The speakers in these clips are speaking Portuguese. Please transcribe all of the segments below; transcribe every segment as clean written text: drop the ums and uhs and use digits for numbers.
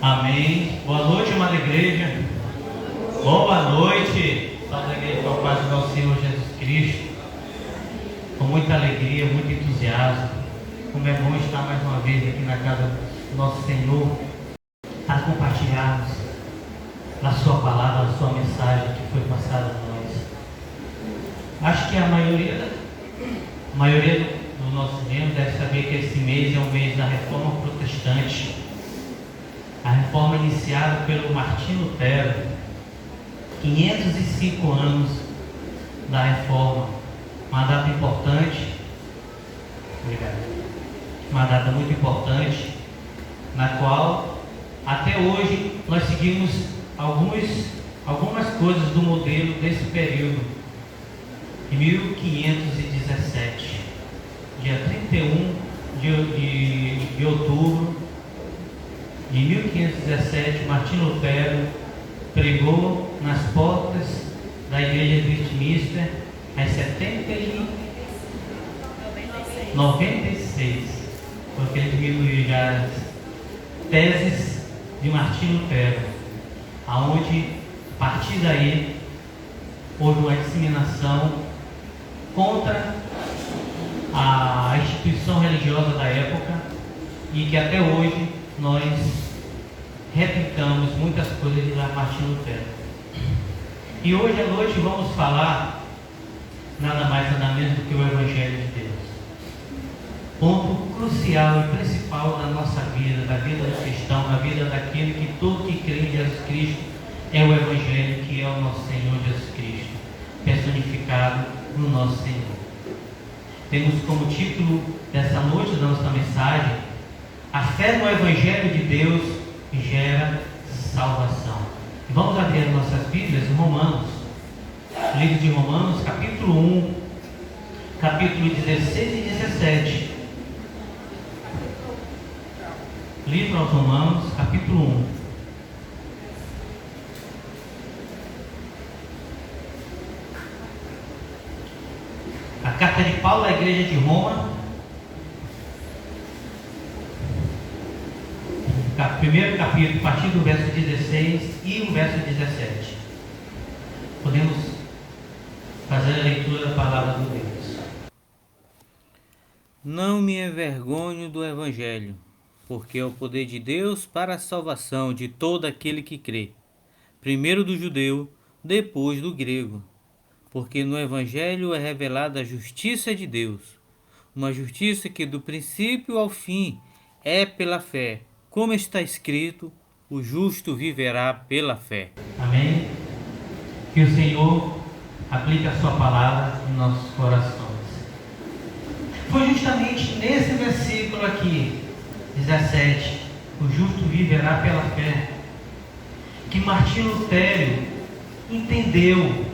Amém. Boa noite, amada igreja. Boa noite. Salve a igreja com a paz do nosso Senhor Jesus Cristo. Com muita alegria, muito entusiasmo. Como é bom estar mais uma vez aqui na casa do nosso Senhor, para compartilharmos a sua palavra, a sua mensagem que foi passada a nós. Acho que a maioria do nosso membro deve saber que esse mês é o mês da Reforma Protestante. A reforma iniciada pelo Martinho Lutero, 505 anos da reforma, uma data importante, uma data muito importante, na qual até hoje nós seguimos algumas coisas do modelo desse período. Em 1517, dia 31 de outubro de 1517, Martinho Lutero pregou nas portas da igreja de Westminster às 96, porque ele diminuiu já as teses de Martinho Lutero, aonde a partir daí houve uma disseminação contra a instituição religiosa da época, e que até hoje nós replicamos muitas coisas de Martinho Lutero. E hoje à noite vamos falar nada mais nada menos do que o Evangelho de Deus. Ponto crucial e principal da nossa vida, da vida do cristão, da vida daquele que todo que crê em Jesus Cristo, é o Evangelho, que é o nosso Senhor Jesus Cristo, personificado no nosso Senhor. Temos como título dessa noite da nossa mensagem: a fé no Evangelho de Deus gera salvação. E vamos abrir as nossas Bíblias em Romanos, livro de Romanos, capítulo 1, capítulo 16 e 17. Livro aos Romanos, capítulo 1. A carta de Paulo à igreja de Roma, primeiro capítulo, a partir do verso 16 e o verso 17. Podemos fazer a leitura da palavra de Deus. Não me envergonho do Evangelho, porque é o poder de Deus para a salvação de todo aquele que crê, primeiro do judeu, depois do grego. Porque no Evangelho é revelada a justiça de Deus, uma justiça que do princípio ao fim é pela fé, como está escrito: o justo viverá pela fé. Amém? Que o Senhor aplique a sua palavra em nossos corações. Foi justamente nesse versículo aqui, 17, o justo viverá pela fé, que Martinho Lutero entendeu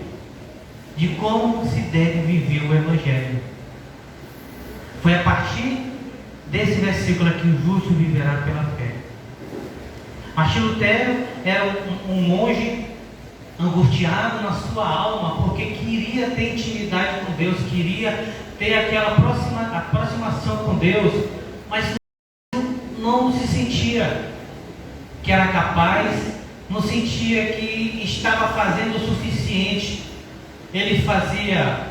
de como se deve viver o Evangelho. Foi a partir desse versículo aqui: o justo viverá pela fé. Martinho Lutero era um monge angustiado na sua alma, porque queria ter intimidade com Deus, queria ter aquela aproximação com Deus, mas não se sentia que era capaz, não sentia que estava fazendo o suficiente. Ele fazia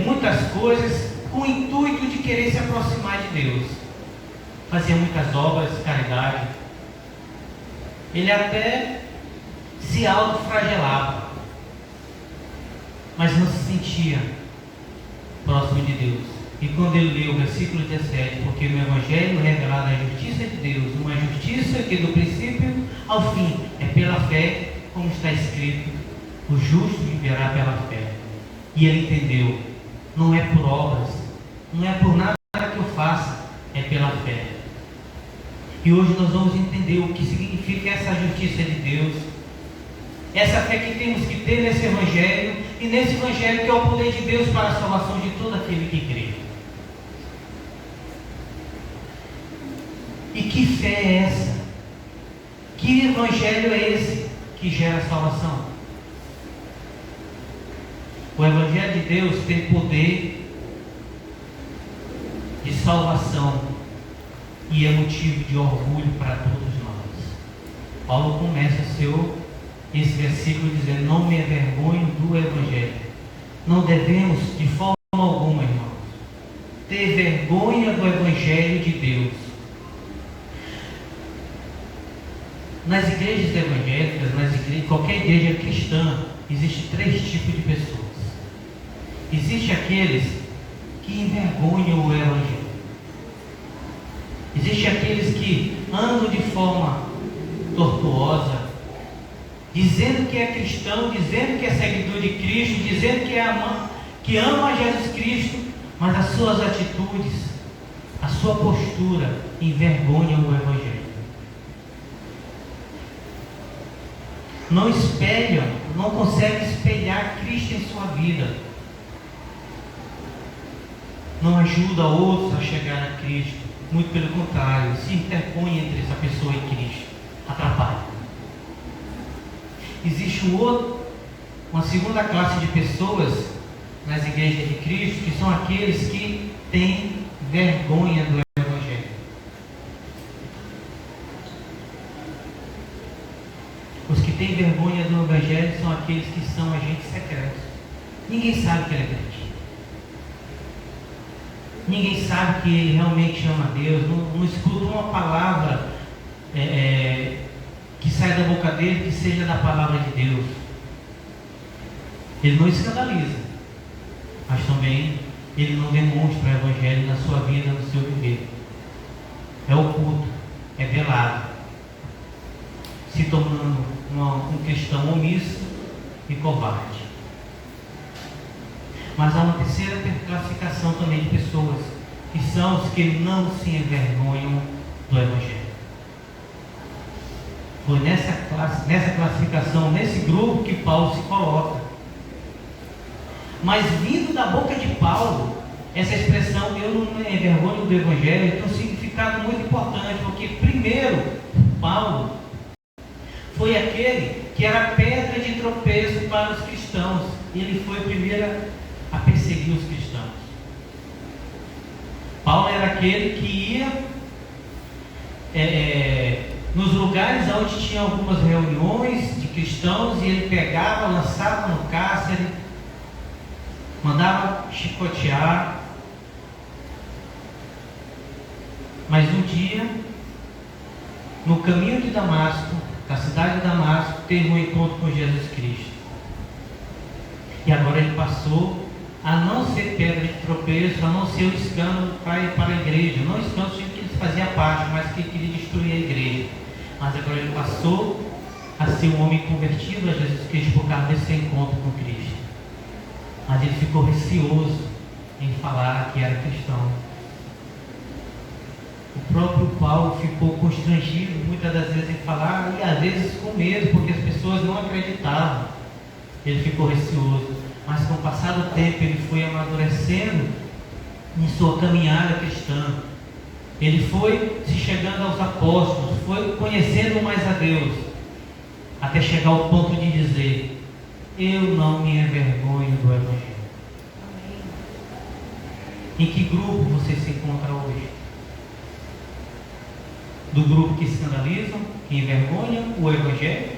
muitas coisas com o intuito de querer se aproximar de Deus. Fazia muitas obras de caridade. Ele até se autoflagelava, mas não se sentia próximo de Deus. E quando ele leu o versículo 17, porque no Evangelho é revelada a justiça de Deus, uma justiça que do princípio ao fim é pela fé, como está escrito: o justo viverá pela fé. E ele entendeu: não é por obras, não é por nada que eu faça, é pela fé. E hoje nós vamos entender o que significa essa justiça de Deus, essa fé que temos que ter nesse Evangelho, e nesse Evangelho que é o poder de Deus para a salvação de todo aquele que crê. E que fé é essa? Que Evangelho é esse que gera salvação? O Evangelho de Deus tem poder de salvação e é motivo de orgulho para todos nós. Paulo começa esse versículo dizendo: não me envergonho do Evangelho. Não devemos, de forma alguma, irmãos, ter vergonha do Evangelho de Deus. Nas igrejas evangélicas, qualquer igreja cristã, existem 3 tipos de pessoas. Existem aqueles que envergonham o Evangelho. Existem aqueles que andam de forma tortuosa, dizendo que é cristão, dizendo que é seguidor de Cristo, dizendo que ama a Jesus Cristo, mas as suas atitudes, a sua postura envergonham o Evangelho. Não espelham, não conseguem espelhar Cristo em sua vida. Não ajuda outros a chegar a Cristo. Muito pelo contrário, se interpõe entre essa pessoa e Cristo. Atrapalha. Existe uma segunda classe de pessoas nas igrejas de Cristo, que são aqueles que têm vergonha do Evangelho. Os que têm vergonha do Evangelho são aqueles que são agentes secretos. Ninguém sabe que ele é crente. Ninguém sabe que ele realmente ama a Deus. Não escuta uma palavra que sai da boca dele que seja da palavra de Deus. Ele não escandaliza, mas também ele não demonstra o Evangelho na sua vida, no seu viver. É oculto, é velado, se tornando um cristão omisso e covarde. Mas há uma terceira classificação também de pessoas, que são os que não se envergonham do Evangelho. Foi nessa classificação, nesse grupo que Paulo se coloca. Mas vindo da boca de Paulo, essa expressão, eu não me envergonho do Evangelho, tem um significado muito importante, porque primeiro, Paulo foi aquele que era pedra de tropeço para os cristãos. Ele foi o primeiro a perseguir os cristãos. Paulo era aquele que ia nos lugares onde tinha algumas reuniões de cristãos, e ele pegava, lançava no cárcere, mandava chicotear. Mas um dia, no caminho de Damasco, da cidade de Damasco, teve um encontro com Jesus Cristo. E agora ele passou a não ser pedra de tropeço, a não ser um escândalo para a igreja. Não escândalo que ele fazia parte, mas que queria destruir a igreja. Mas agora ele passou a ser um homem convertido a Jesus Cristo por causa desse encontro com Cristo. Mas ele ficou receoso em falar que era cristão. O próprio Paulo ficou constrangido muitas das vezes em falar, e às vezes com medo, porque as pessoas não acreditavam. Ele ficou receoso. Mas com o passar do tempo ele foi amadurecendo em sua caminhada cristã. Ele foi se chegando aos apóstolos, foi conhecendo mais a Deus, até chegar ao ponto de dizer: eu não me envergonho do Evangelho. Em que grupo você se encontra hoje? Do grupo que escandalizam, que envergonham o Evangelho?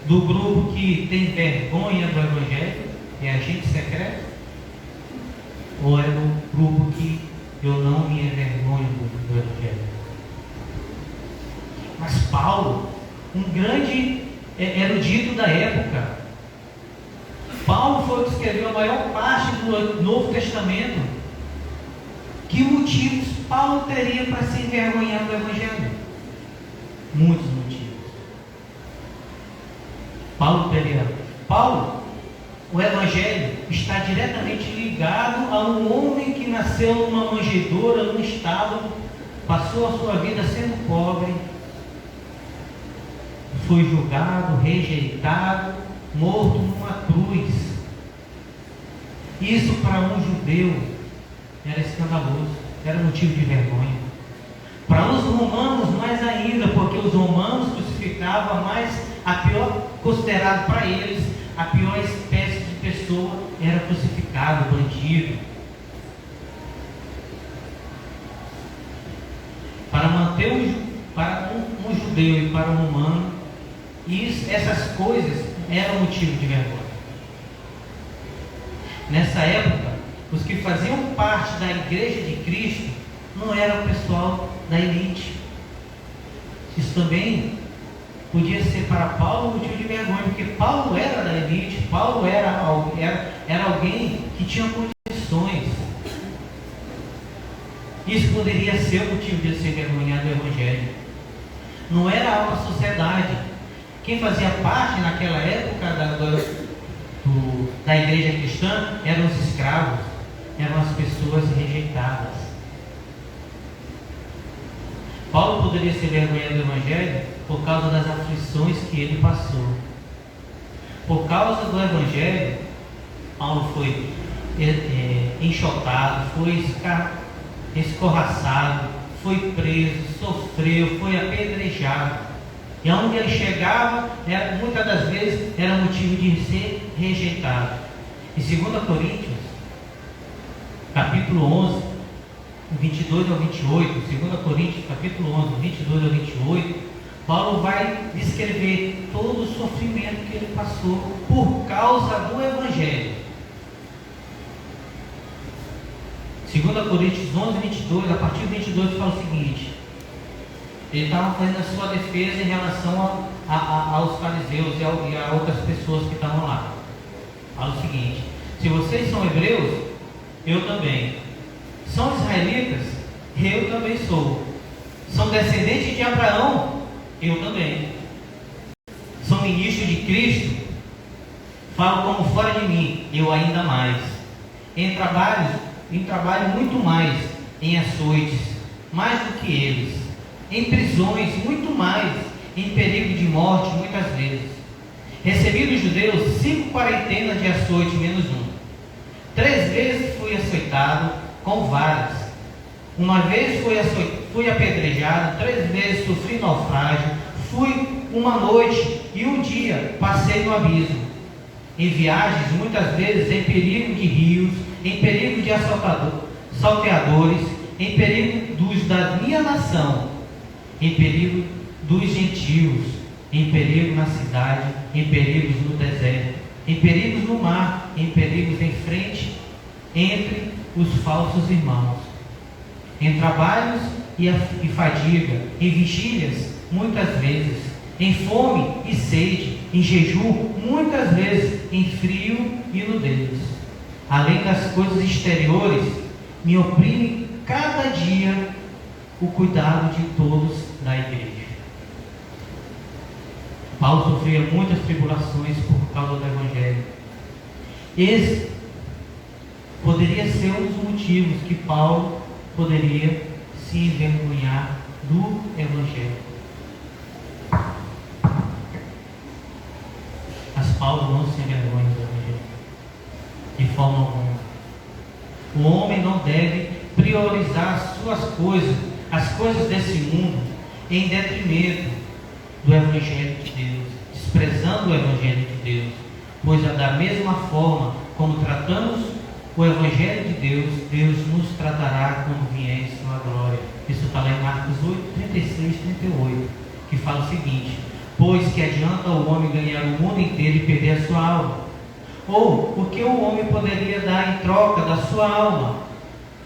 Do grupo que tem vergonha do Evangelho, é agente secreto? Ou é do grupo que eu não me envergonho do Evangelho? Mas Paulo, um grande erudito da época, Paulo foi o que escreveu a maior parte do Novo Testamento. Que motivos Paulo teria para se envergonhar do Evangelho? Muitos motivos. Paulo, o Evangelho está diretamente ligado a um homem que nasceu numa manjedoura, num estábulo, passou a sua vida sendo pobre, foi julgado, rejeitado, morto numa cruz. Isso para um judeu era escandaloso, era motivo de vergonha. Para os romanos mais ainda, porque os romanos crucificavam considerado para eles a pior espécie de pessoa era crucificado, bandido. Para um judeu e para o romano, essas coisas eram motivo de vergonha. Nessa época, os que faziam parte da igreja de Cristo não era o pessoal da elite. Isso também podia ser para Paulo motivo de vergonha, porque Paulo era da elite, Paulo era alguém que tinha condições. Isso poderia ser o motivo de ele ser envergonhado do Evangelho. Não era a alta sociedade. Quem fazia parte naquela época da igreja cristã eram os escravos, eram as pessoas rejeitadas. Paulo poderia ser envergonhado do Evangelho por causa das aflições que ele passou. Por causa do Evangelho, Paulo foi enxotado, foi escorraçado, foi preso, sofreu, foi apedrejado. E aonde ele chegava, muitas das vezes era motivo de ser rejeitado. Em 2 Coríntios, capítulo 11, 22 ao 28, 2 Coríntios, capítulo 11, 22 ao 28, Paulo vai descrever todo o sofrimento que ele passou por causa do Evangelho. 2 Coríntios 11, 22, a partir do 22 fala o seguinte: ele estava fazendo a sua defesa em relação aos fariseus e a outras pessoas que estavam lá. Fala o seguinte: se vocês são hebreus, eu também. São israelitas, eu também sou. São descendentes de Abraão, eu também. São ministros de Cristo, falo como fora de mim, eu ainda mais. Em trabalho muito mais, em açoites, mais do que eles. Em prisões, muito mais, em perigo de morte, muitas vezes. Recebi dos judeus 5 quarentenas de açoite, menos um. 3 vezes fui açoitado com varas. Uma vez fui apedrejado, 3 vezes sofri naufrágio, fui uma noite e um dia passei no abismo. Em viagens, muitas vezes em perigo de rios, em perigo de salteadores, em perigo dos da minha nação, em perigo dos gentios, em perigo na cidade, em perigos no deserto, em perigos no mar, em perigos em frente entre os falsos irmãos, em trabalhos e fadiga, em vigílias, muitas vezes, em fome e sede, em jejum, muitas vezes, em frio e nudez. Além das coisas exteriores, me oprime cada dia o cuidado de todos da igreja. Paulo sofria muitas tribulações por causa do Evangelho. Esse poderia ser um dos motivos que Paulo poderia se envergonhar do Evangelho. Mas Paulo não se envergonha do Evangelho, de forma alguma. O homem não deve priorizar as suas coisas, as coisas desse mundo, em detrimento do Evangelho de Deus, desprezando o Evangelho de Deus, pois da mesma forma como tratamos o Evangelho de Deus, Deus nos tratará quando vier em sua glória. Isso está lá em Marcos 8, 36, 38, que fala o seguinte: pois que adianta o homem ganhar o mundo inteiro e perder a sua alma? Ou o que o homem poderia dar em troca da sua alma?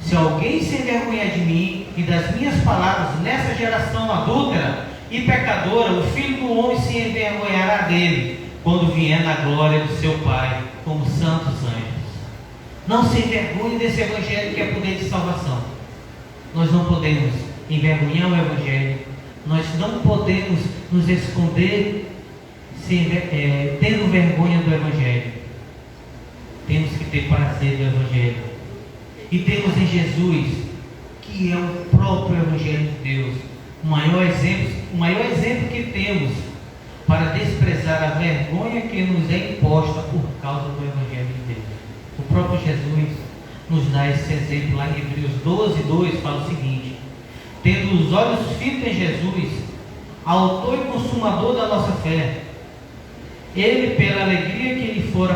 Se alguém se envergonhar de mim e das minhas palavras nessa geração adúltera e pecadora, o Filho do Homem se envergonhará dele quando vier na glória do seu Pai como santos anjos. Não se envergonhe desse Evangelho que é poder de salvação. Nós não podemos envergonhar o Evangelho. Nós não podemos nos esconder tendo vergonha do Evangelho. Temos que ter prazer do Evangelho. E temos em Jesus, que é o próprio Evangelho de Deus, o maior exemplo que temos para desprezar a vergonha que nos é imposta por causa do Evangelho de Deus. O próprio Jesus nos dá esse exemplo lá em Hebreus 12, 2, fala o seguinte: tendo os olhos fitos em Jesus, autor e consumador da nossa fé, ele, pela alegria que lhe fora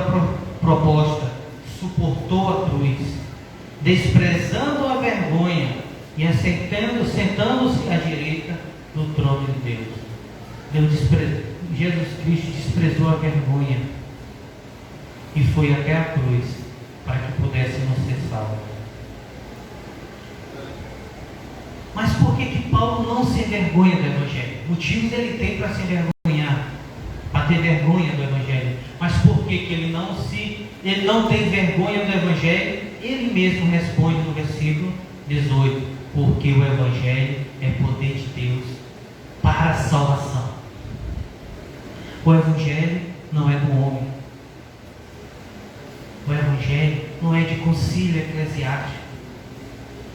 proposta, suportou a cruz, desprezando a vergonha, e sentando-se à direita do trono de Deus. Jesus Cristo desprezou a vergonha e foi até a cruz para que pudéssemos ser salvos. Mas por que Paulo não se envergonha do Evangelho? Motivos ele tem para se envergonhar, para ter vergonha do Evangelho. Mas por que ele não tem vergonha do Evangelho? Ele mesmo responde no versículo 18: porque o Evangelho é poder de Deus para a salvação. O Evangelho não é do homem. O Evangelho não é de concílio eclesiástico.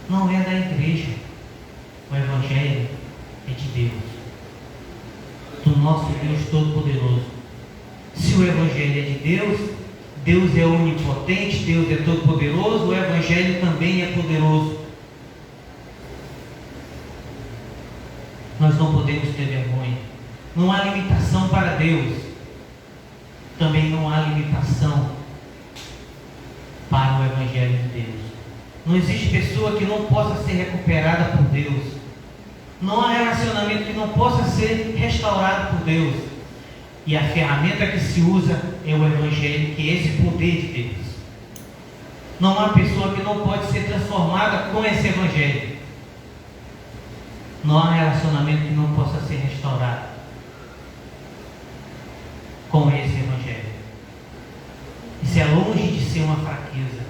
Não é da igreja. O Evangelho é de Deus, do nosso Deus Todo-Poderoso. Se o Evangelho é de Deus, Deus é onipotente, Deus é todo-poderoso, o Evangelho também é poderoso. Nós não podemos ter vergonha. Não há limitação para Deus. Também não há limitação para o Evangelho de Deus. Não existe pessoa que não possa ser recuperada por Deus. Não há relacionamento que não possa ser restaurado por Deus. E a ferramenta que se usa é o Evangelho, que é esse poder de Deus. Não há pessoa que não pode ser transformada com esse Evangelho. Não há relacionamento que não possa ser restaurado com esse Evangelho. Isso é longe de ser uma fraqueza.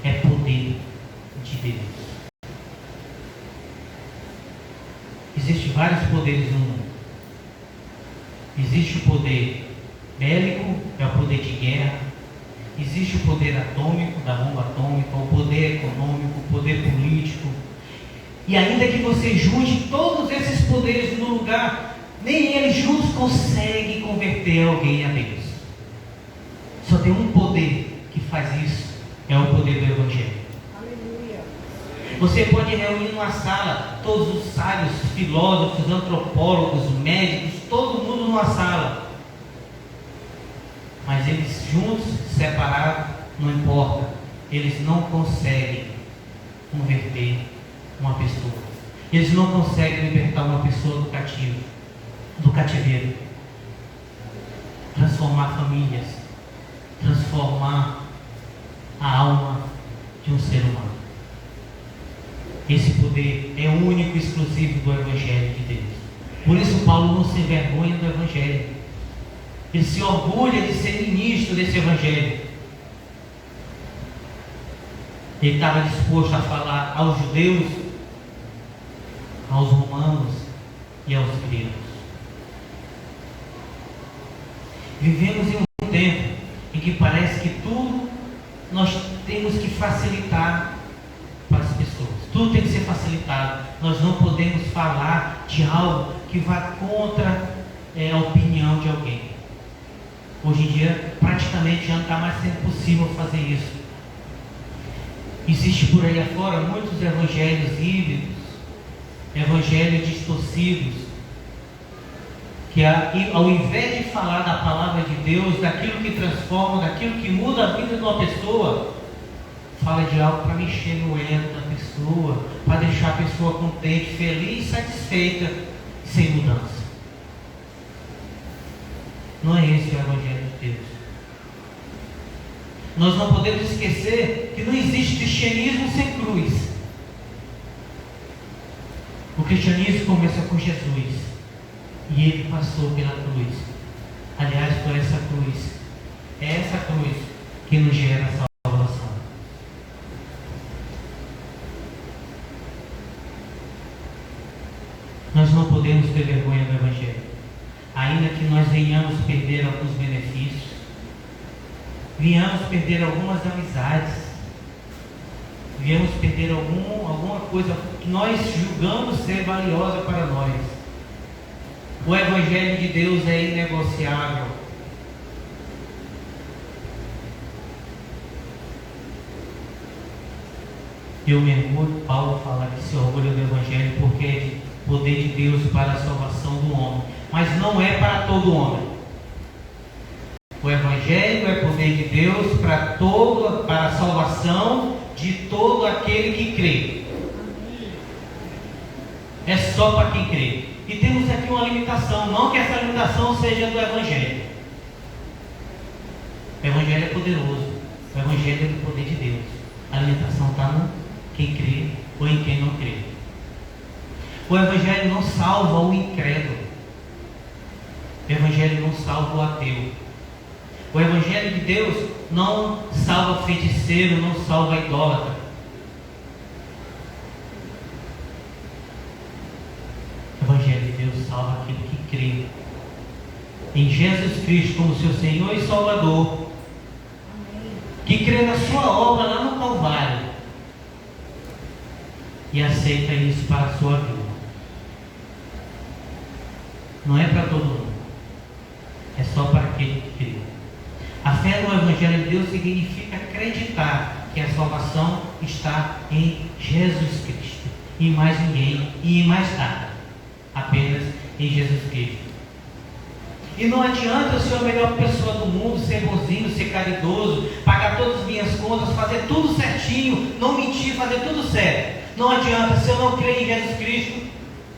É poder de Deus. Existem vários poderes no mundo. Existe o poder bélico, é o poder de guerra. Existe o poder atômico, da bomba atômica, o poder econômico, o poder político. E ainda que você junte todos esses poderes no lugar, nem eles juntos conseguem converter alguém a Deus. Só tem um poder que faz isso, é o poder do Evangelho. Você pode reunir numa sala todos os sábios, filósofos, antropólogos, médicos, todo mundo numa sala. Mas eles juntos, separados, não importa. Eles não conseguem converter uma pessoa. Eles não conseguem libertar uma pessoa do cativeiro. Transformar famílias. Transformar a alma de um ser humano. Esse poder é único e exclusivo do Evangelho de Deus. Por isso Paulo não se envergonha do Evangelho. Ele se orgulha de ser ministro desse Evangelho. Ele estava disposto a falar aos judeus, aos romanos e aos gregos. Vivemos em um tempo em que parece que tudo nós temos que facilitar para as pessoas. Tudo tem que ser facilitado. Nós não podemos falar de algo que vá contra a opinião de alguém. Hoje em dia, praticamente já não está mais sendo possível fazer isso. Existe por aí afora muitos evangelhos híbridos, evangelhos distorcidos, que ao invés de falar da palavra de Deus, daquilo que transforma, daquilo que muda a vida de uma pessoa, fala de algo para mexer no ego da pessoa, para deixar a pessoa contente, feliz, satisfeita, sem mudança. Não é esse o Evangelho de Deus. Nós não podemos esquecer que não existe cristianismo sem cruz. O cristianismo começa com Jesus. E ele passou pela cruz. Aliás, foi essa cruz. É essa cruz que nos gera a salvação. Nós não podemos ter vergonha do Evangelho. Ainda que nós venhamos perder alguns benefícios, venhamos perder algumas amizades, venhamos perder alguma coisa que nós julgamos ser valiosa para nós. O Evangelho de Deus é inegociável. Eu me orgulho, Paulo fala que se orgulha do Evangelho porque é de poder de Deus para a salvação do homem. Mas não é para todo homem. O Evangelho é poder de Deus para a salvação de todo aquele que crê. É só para quem crê. E temos aqui uma limitação, não que essa limitação seja do Evangelho. O Evangelho é poderoso, o Evangelho é do poder de Deus. A limitação está no quem crê ou em quem não crê. O Evangelho não salva o incrédulo. O Evangelho não salva o ateu. O Evangelho de Deus não salva feiticeiro, não salva idólatra. O Evangelho de Deus salva aquele que crê em Jesus Cristo como seu Senhor e Salvador, que crê na sua obra lá no Calvário e aceita isso para a sua vida. Não é para todo mundo, é só para aquele que crê. A fé no Evangelho de Deus significa acreditar que a salvação está em Jesus Cristo, em mais ninguém e em mais nada, apenas em Jesus Cristo. E não adianta eu ser a melhor pessoa do mundo, ser bonzinho, ser caridoso, pagar todas as minhas contas, fazer tudo certinho, não mentir, fazer tudo certo. Não adianta, se eu não crer em Jesus Cristo,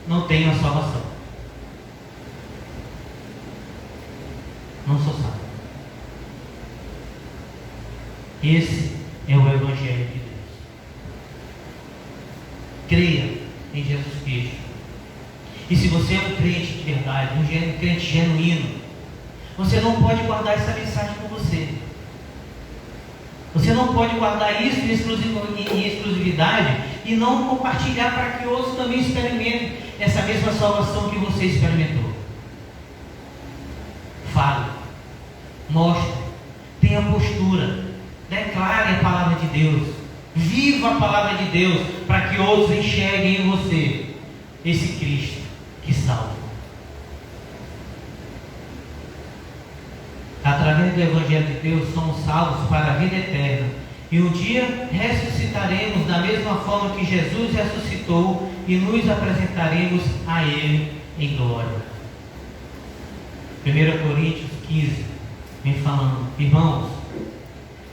não tenho a salvação. Não sou salvo. Esse é o Evangelho de Deus. Creia em Jesus Cristo. E se você é um crente de verdade, um crente genuíno, você não pode guardar essa mensagem com você. Você não pode guardar isso em exclusividade e não compartilhar para que outros também experimentem essa mesma salvação que você experimentou. Fale, mostre, tenha postura, declare a palavra de Deus, viva a palavra de Deus, para que outros enxerguem em você esse Cristo que salva. Através do Evangelho de Deus somos salvos para a vida eterna, e um dia ressuscitaremos da mesma forma que Jesus ressuscitou e nos apresentaremos a Ele em glória. 1 Coríntios 15 vem falando: irmãos,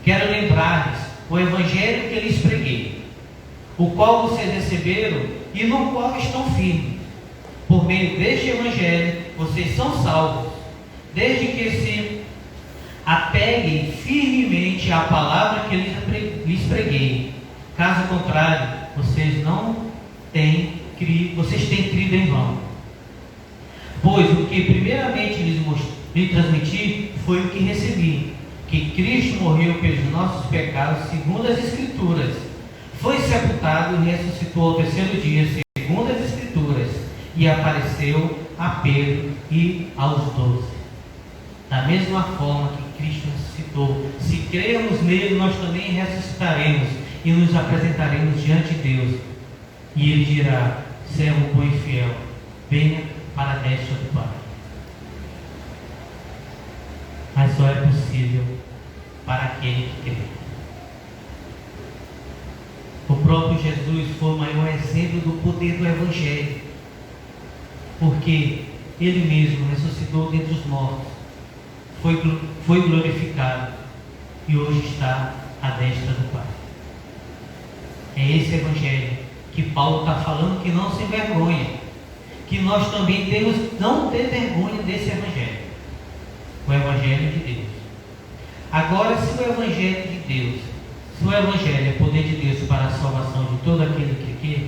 quero lembrar-lhes o Evangelho que lhes preguei, o qual vocês receberam e no qual estão firmes. Por meio deste Evangelho, vocês são salvos, desde que se apeguem firmemente à palavra que lhes preguei. Caso contrário, vocês têm crido em vão. Pois o que primeiramente lhes transmiti foi o que recebi, que Cristo morreu pelos nossos pecados, segundo as Escrituras, foi sepultado e ressuscitou ao terceiro dia, segundo as Escrituras, e apareceu a Pedro e aos 12. Da mesma forma que Cristo ressuscitou, se crermos nele, nós também ressuscitaremos e nos apresentaremos diante de Deus. E ele dirá: servo bom e fiel, venha para a destra do Pai. Mas só é possível para aquele que crê. O próprio Jesus foi o maior exemplo do poder do Evangelho, porque ele mesmo ressuscitou dentre os mortos, foi glorificado e hoje está à destra do Pai. É esse Evangelho que Paulo está falando, que não se envergonha, que nós também temos não ter vergonha desse Evangelho, o Evangelho de Deus. Agora, se o Evangelho de Deus, se o Evangelho é poder de Deus para a salvação de todo aquele que crê,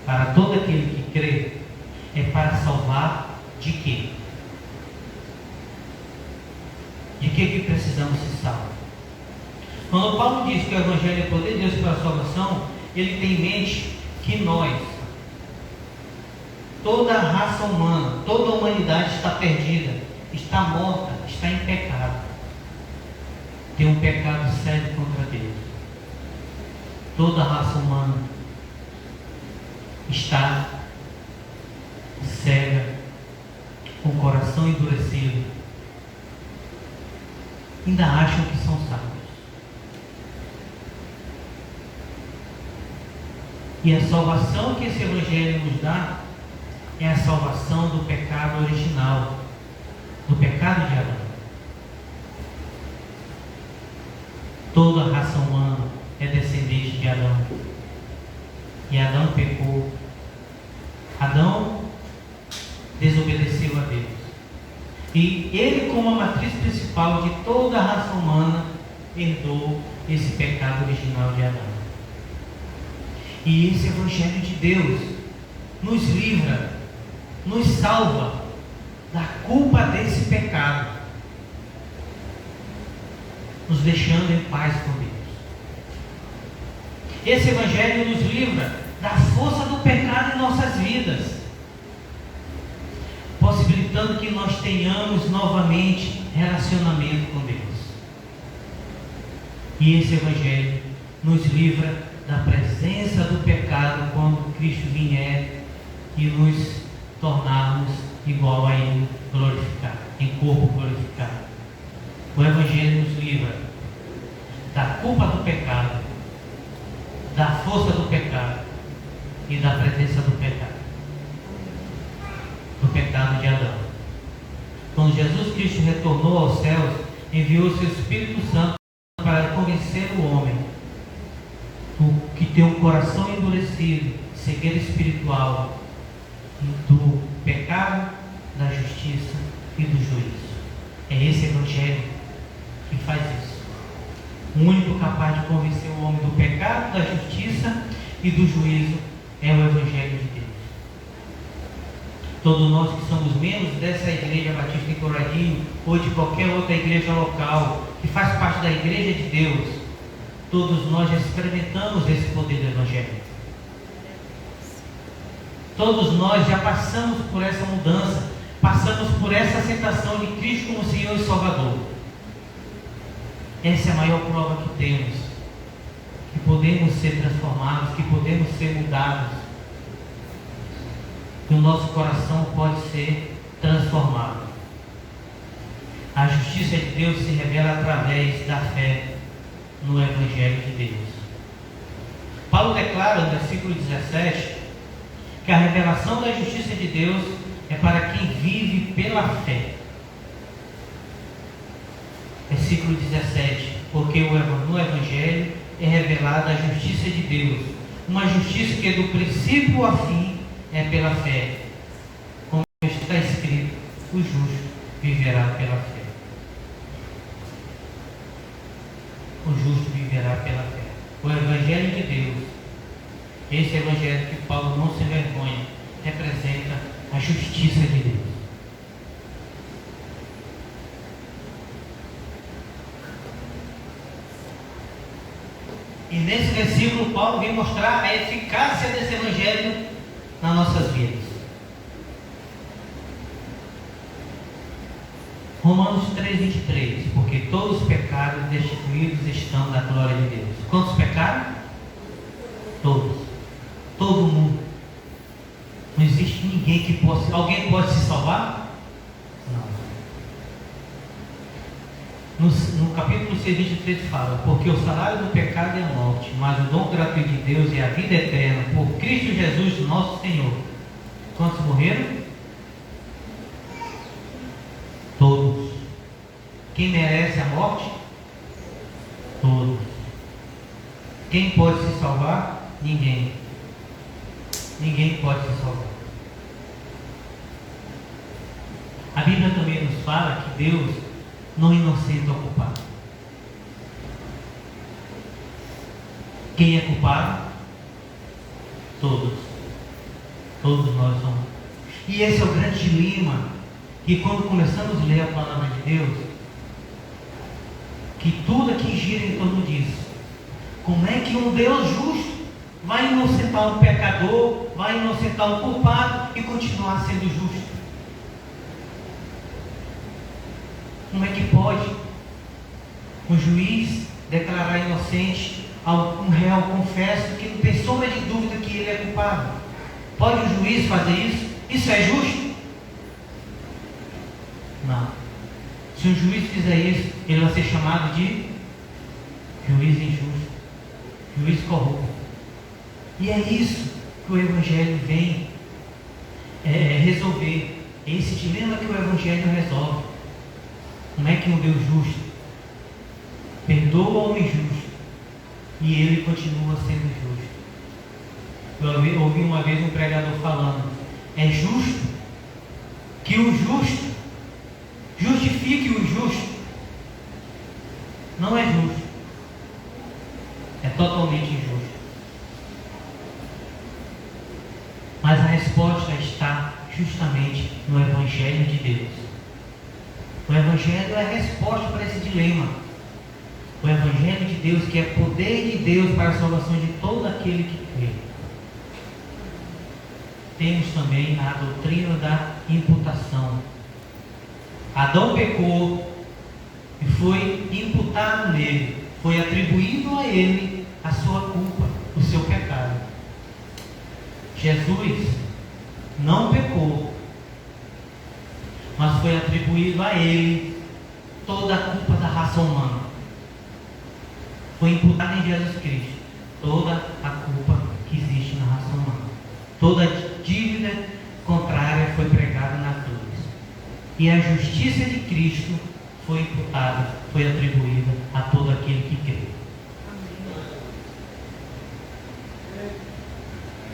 para todo aquele que crê, é para salvar de quê? De que precisamos ser salvos? Quando Paulo diz que o Evangelho é poder de Deus para a salvação, ele tem em mente que nós, toda a raça humana, toda a humanidade está perdida, está morta, está em pecado. Tem um pecado sério contra Deus. Toda a raça humana está cega, com o coração endurecido, ainda acham que são salvos. E a salvação que esse Evangelho nos dá é a salvação do pecado original, do pecado de Adão. Toda a raça humana é descendente de Adão. E Adão pecou. E ele, como a matriz principal de toda a raça humana, herdou esse pecado original de Adão. E esse Evangelho de Deus nos livra, nos salva da culpa desse pecado, nos deixando em paz com Deus. Esse Evangelho nos livra da força do pecado em nossas vidas, possibilitando que nós tenhamos novamente relacionamento com Deus. E esse Evangelho nos livra da presença do pecado quando Cristo vier e nos tornarmos igual a Ele, glorificado, em corpo glorificado. O Evangelho nos livra da culpa do pecado, da força do pecado e da presença do pecado. Do pecado de Adão. Quando Jesus Cristo retornou aos céus, enviou seu Espírito Santo para convencer o homem que tem um coração endurecido, cegueira espiritual, do pecado, da justiça e do juízo. É esse Evangelho que faz isso. O único capaz de convencer o homem do pecado, da justiça e do juízo é o Evangelho de Deus. Todos nós que somos membros dessa igreja Batista em Coradinho ou de qualquer outra igreja local que faz parte da igreja de Deus, todos nós já experimentamos esse poder do Evangelho. Todos nós já passamos por essa mudança, passamos por essa aceitação de Cristo como Senhor e Salvador. Essa é a maior prova que temos, que podemos ser transformados, que podemos ser mudados, que o nosso coração pode ser transformado. A justiça de Deus se revela através da fé no Evangelho de Deus. Paulo declara no versículo 17 que a revelação da justiça de Deus é para quem vive pela fé. Versículo 17: porque no Evangelho é revelada a justiça de Deus, uma justiça que do princípio ao fim é pela fé, como está escrito: o justo viverá pela fé. O justo viverá pela fé. O Evangelho de Deus, esse Evangelho que Paulo não se envergonha, representa a justiça de Deus. E nesse versículo Paulo vem mostrar a eficácia desse Evangelho nas nossas vidas. Romanos 3:23: porque todos os pecados destituídos estão da glória de Deus. Quantos pecaram? Todos. Todo mundo. Não existe ninguém que possa. Alguém pode se salvar? Não. No capítulo 6:23 fala: porque o salário do pecado é a morte, mas o dom gratuito de Deus é a vida eterna por Cristo Jesus nosso Senhor. Quantos morreram? Todos. Quem merece a morte? Todos. Quem pode se salvar? Ninguém. Ninguém pode se salvar. A Bíblia também nos fala que Deus não inocenta o culpado. Quem é culpado? Todos. Todos nós somos. E esse é o grande dilema. E quando começamos a ler a palavra de Deus, que tudo aqui gira em torno disso. Como é que um Deus justo vai inocentar um pecador, vai inocentar um culpado e continuar sendo justo? Como é que pode um juiz declarar inocente um réu confesso que não tem sombra de dúvida que ele é culpado? Pode um juiz fazer isso? Isso é justo? Não. Se um juiz fizer isso, ele vai ser chamado de juiz injusto, juiz corrupto. E é isso que o Evangelho vem resolver. É esse dilema que o Evangelho resolve. Como é que um Deus justo perdoa o homem justo e ele continua sendo justo? Eu ouvi uma vez um pregador falando: é justo que o justo justifique o justo. Não é justo. É totalmente injusto. Mas a resposta está justamente no Evangelho de Deus. O Evangelho é a resposta para esse dilema. O Evangelho de Deus, que é poder de Deus para a salvação de todo aquele que crê. Temos também a doutrina da imputação. Adão pecou e foi imputado nele, foi atribuído a ele a sua culpa, o seu pecado. Jesus não pecou, mas foi atribuído a ele toda a culpa da raça humana. Foi imputada em Jesus Cristo toda a culpa que existe na raça humana. Toda dívida contrária foi pregada na cruz. E a justiça de Cristo foi imputada, foi atribuída a todo aquele que crê.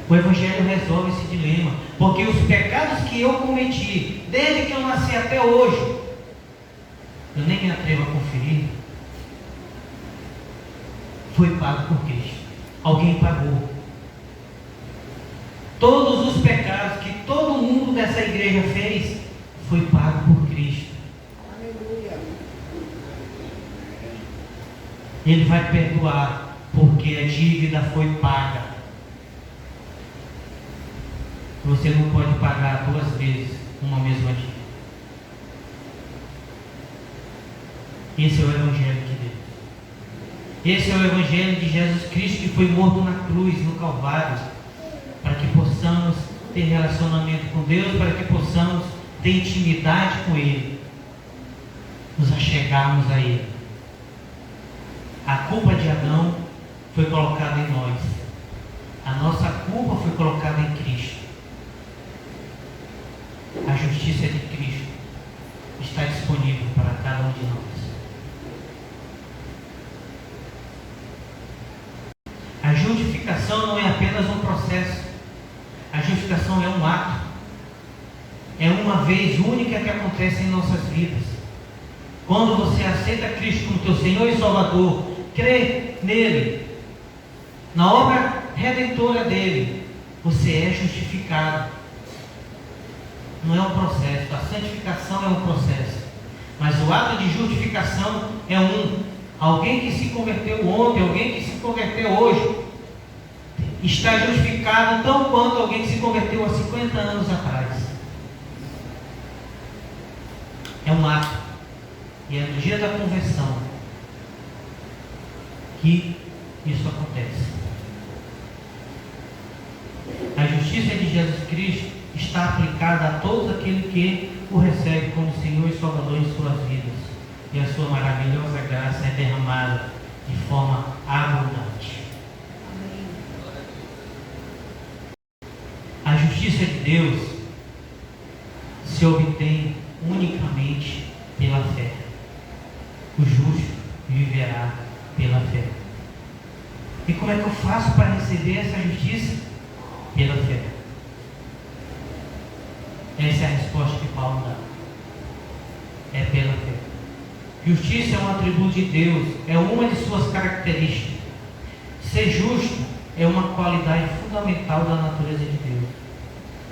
O Evangelho resolve esse dilema, porque os pecados que eu cometi, desde que eu nasci até hoje, eu nem me atrevo a conferir, foi pago por Cristo. Alguém pagou. Todos os pecados que todo mundo dessa igreja fez, foi pago por Cristo. Aleluia. Ele vai perdoar, porque a dívida foi paga. Você não pode pagar 2 vezes uma mesma dívida. Esse é o Evangelho de Deus. Esse é o Evangelho de Jesus Cristo, que foi morto na cruz, no Calvário, para que possamos ter relacionamento com Deus, para que possamos ter intimidade com Ele, nos achegarmos a Ele. A culpa de Adão foi colocada em nós. A nossa culpa foi colocada em Cristo. A justiça de Cristo está disponível para cada um de nós. A justificação não é apenas um processo. A justificação é um ato. É uma vez única que acontece em nossas vidas. Quando você aceita Cristo como teu Senhor e Salvador, crê nele, na obra redentora dele, você é justificado. Não é um processo. A santificação é um processo. Mas o ato de justificação é alguém que se converteu ontem, alguém que se converteu hoje, está justificado tão quanto alguém que se converteu há 50 anos atrás. É um ato. E é no dia da conversão que isso acontece. A justiça de Jesus Cristo está aplicada a todo aquele que o recebe como Senhor e Salvador em suas vidas. E a sua maravilhosa graça é derramada de forma abundante. A justiça de Deus se obtém unicamente pela fé. O justo viverá pela fé. E como é que eu faço para receber essa justiça? Pela fé. Essa é a resposta que Paulo dá. É pela fé. Justiça é um atributo de Deus, é uma de suas características. Ser justo é uma qualidade fundamental da natureza de Deus.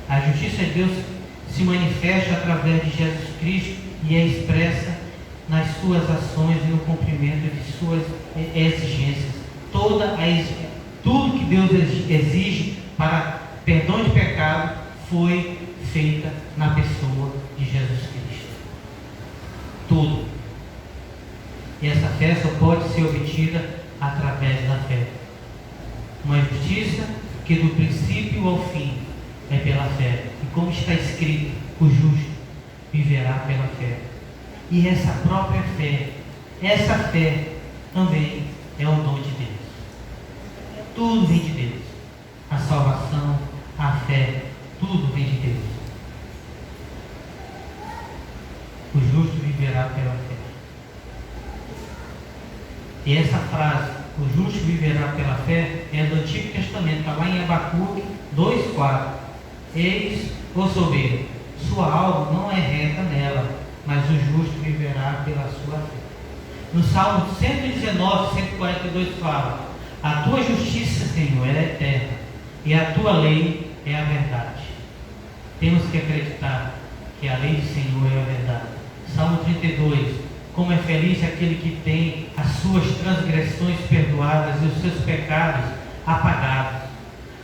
A justiça de Deus se manifesta através de Jesus Cristo e é expressa nas suas ações e no cumprimento de suas exigências. Tudo que Deus exige para perdão de pecado foi feita na pessoa de Jesus Cristo. Tudo. E essa fé só pode ser obtida através da fé. Uma justiça que do princípio ao fim é pela fé. E como está escrito, o justo viverá pela fé. E essa própria fé, essa fé também é o dom de Deus. Tudo vem de Deus. A salvação, a fé, tudo vem de Deus. O justo viverá pela fé. E essa frase, o justo viverá pela fé, é do Antigo Testamento, está lá em Abacuque 2,4. Eis o soberbo, sua alma não é reta nela, mas o justo viverá pela sua fé. No Salmo 119, 142 fala: a tua justiça, Senhor, ela é eterna, e a tua lei é a verdade. Temos que acreditar que a lei do Senhor é a verdade. Salmo 32: como é feliz aquele que tem as suas transgressões perdoadas e os seus pecados apagados.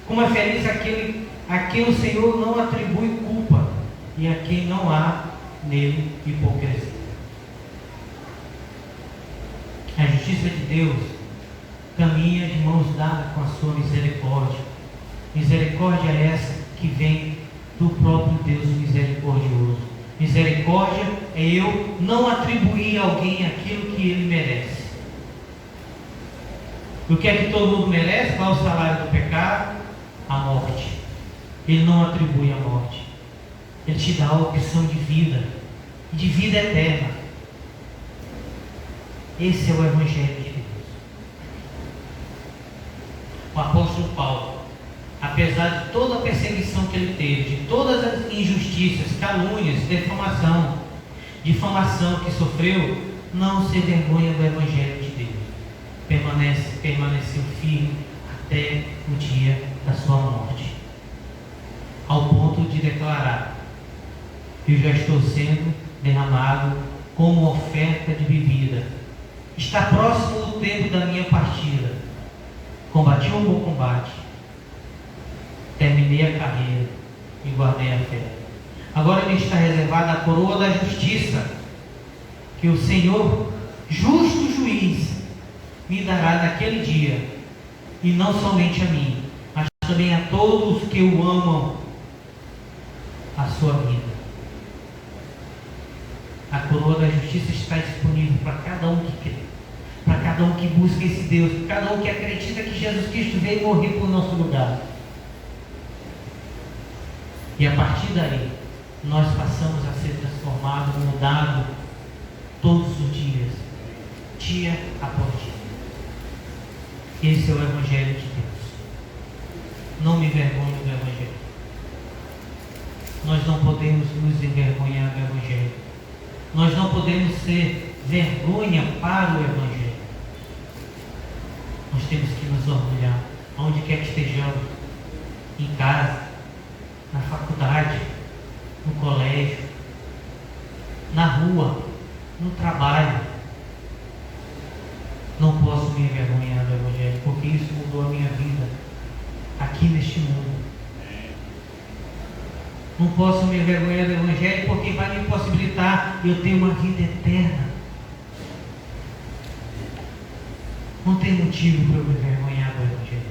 Como é feliz aquele a quem o Senhor não atribui culpa e a quem não há nele hipocrisia. A justiça de Deus caminha de mãos dadas com a sua misericórdia. Misericórdia é essa que vem do próprio Deus misericordioso. Misericórdia é eu não atribuir a alguém aquilo que ele merece. O que é que todo mundo merece? Qual é o salário do pecado? A morte. Ele não atribui a morte. Ele te dá a opção de vida eterna. Esse é o Evangelho de Deus. O apóstolo Paulo, apesar de toda a perseguição que ele teve, de todas as injustiças, calúnias, difamação que sofreu, não se envergonha do Evangelho de Deus. Permaneceu firme até o dia da sua morte, ao ponto de declarar: eu já estou sendo derramado como oferta de bebida. Está próximo o tempo da minha partida. Combati um bom combate, terminei a carreira e guardei a fé. Agora me está reservada a coroa da justiça, que o Senhor, justo juiz, me dará naquele dia, e não somente a mim, mas também a todos que o amam, a sua vida. A coroa da justiça está disponível para cada um que crê, para cada um que busca esse Deus, para cada um que acredita que Jesus Cristo veio morrer por nosso lugar. E a partir daí, nós passamos a ser transformados, mudados, todos os dias, dia após dia. Esse é o Evangelho de Deus. Não me envergonhe do Evangelho. Nós não podemos nos envergonhar do Evangelho. Nós não podemos ser vergonha para o Evangelho. Nós temos que nos orgulhar, onde quer que estejamos, em casa, na faculdade, no colégio, na rua, no trabalho. Não posso me envergonhar do Evangelho, porque isso mudou a minha vida aqui neste mundo. Não posso me envergonhar do Evangelho, porque vai me possibilitar eu ter uma vida eterna. Não tem motivo para eu me envergonhar do Evangelho.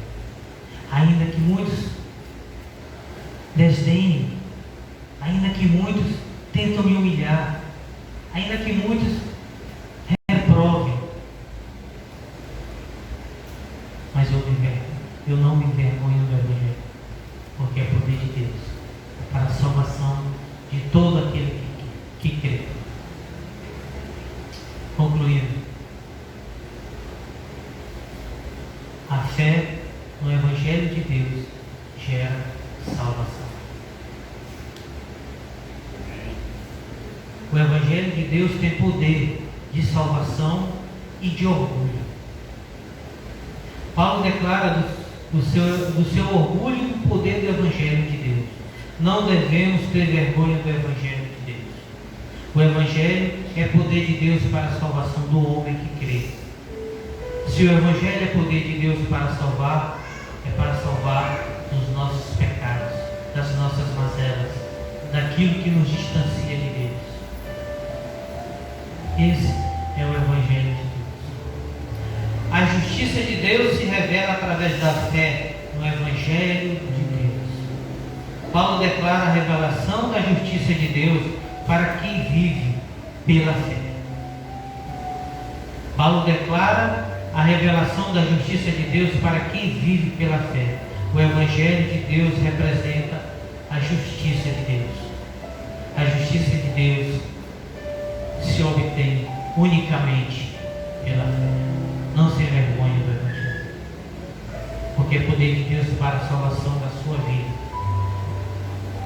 Ainda que muitos desdenhem, ainda que muitos tentam me humilhar, ainda que muitos reprovem, mas eu não me envergonho do Evangelho, porque é poder de Deus para a salvação de todo aquele que crê. Concluindo, a fé no Evangelho de Deus gera salvação. O Evangelho de Deus tem poder de salvação e de orgulho. Paulo declara do seu orgulho do poder do Evangelho de Deus. Não devemos ter vergonha do Evangelho de Deus. O Evangelho é poder de Deus para a salvação do homem que crê. Se o Evangelho é poder de Deus para salvar, é para salvar dos nossos pecados, das nossas mazelas, daquilo que nos distancia de Deus. Esse é o Evangelho de Deus. A justiça de Deus se revela através da fé no Evangelho de Deus. Paulo declara a revelação da justiça de Deus para quem vive pela fé. Paulo declara a revelação da justiça de Deus para quem vive pela fé. O Evangelho de Deus representa a justiça de Deus. A justiça de Deus se obtém unicamente pela fé. Não se envergonhe do Evangelho, porque é poder de Deus para a salvação da sua vida.